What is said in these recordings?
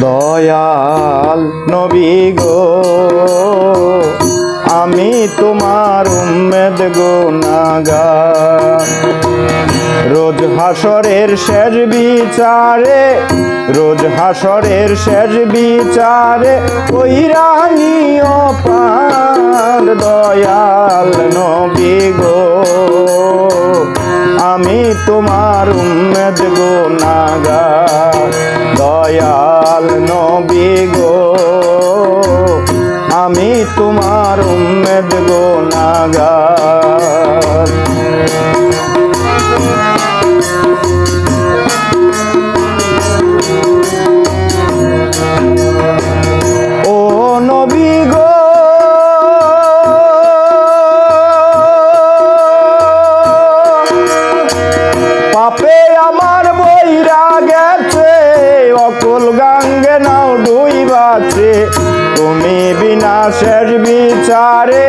দয়াল নবী গো আমি তোমার উম্মেদ গুনাহগার। রোজ হাসরের শেষ বিচারে, রোজ হাসরের শেষ বিচারে কইরা নিও পার দয়াল নবী গো আমি তোমার উম্মেদ গুনাহগার। দয়াল নবী গো আমি তোমার উম্মেদ গুনাহগার। ও নবী গো পাপে আমার বইরা গেছে, অকুল গাঙ্গে নাও ডুইবাছে। তুমি বিনা শেষ বিচারে,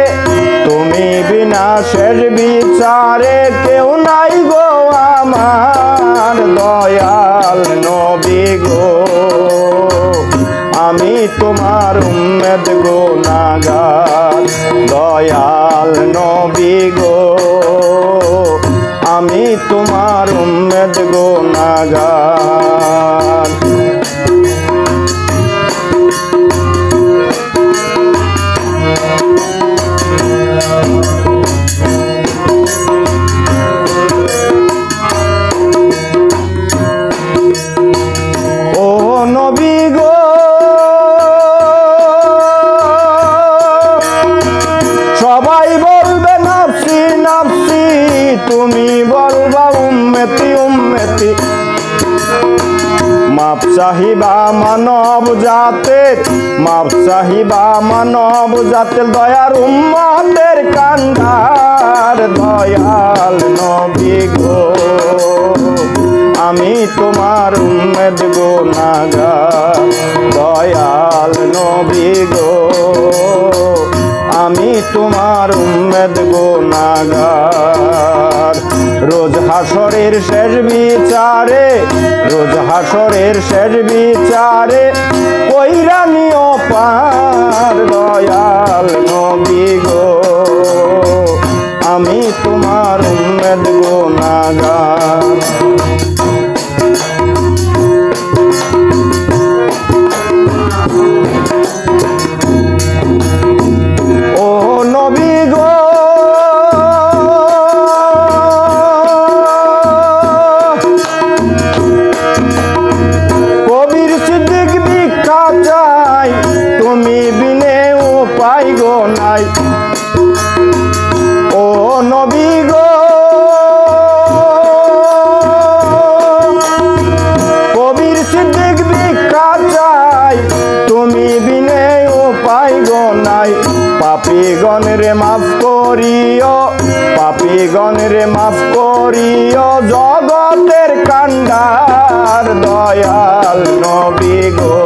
তুমি বিনা শেষ বিচারে কেউ নাই গো আমার দয়াল নবী গো আমি তোমার উম্মেদ গুনাহগার। দয়াল নবী গো আমি তোমার উম্মেদ গুনাহগার। ও নবী গো সবাই বলবে নাফসি নাফসি, তুমি বলবা উম্মতি উম্মতি। মাপ চাহিবা মানব জাতের, মাপ চাহিবা মানব জাতের দয়ার উম্মতের কান্দার। দয়াল নবী গো আমি তোমার উম্মেদ গুনাহগার। দয়াল নবী গো আমি তোমার উম্মেদ গুনাহগার। রোজ হাসরের শেষ বিচারে, রোজ হাসরের শেষ বিচারে কইরা নিও পার দয়াল নবী গো আমি তোমার উম্মেদ গুনাহগার। ও নবী গো কবির সিদ্দিক ভিক্ষা চাই, তুমি বিনে উপায় গো নাই। ও নবী গো কবির সিদ্দিক ভিক্ষা চাই, তুমি বিনে উপায় গো নাই। পাপীগণ রে মাফ করিও, পাপীগণ রে মাফ করিও জগতের কান্ডার। দয়াল নবী গো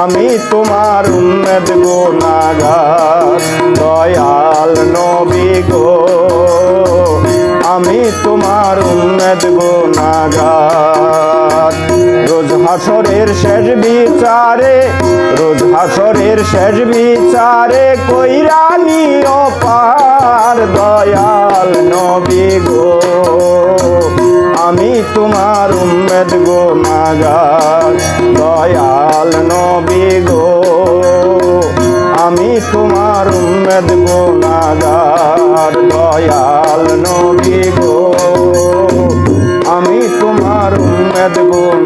আমি তোমার উম্মেদ গুনাহগার। দয়াল নবী গো আমি তোমার উম্মেদ গুনাহগার। রোজ হাসরের শেষ বিচারে, রোজ হাসরের শেষ বিচারে কইরা নিও পার দয়াল নবী গো আমি তোমার উম্মেদ গুনাহগার। দয়াল নবী গো আমি তোমার উম্মেদ গুনাহগার। দয়াল নবী গো আমি তোমার উম্মেদ গুনাহগার।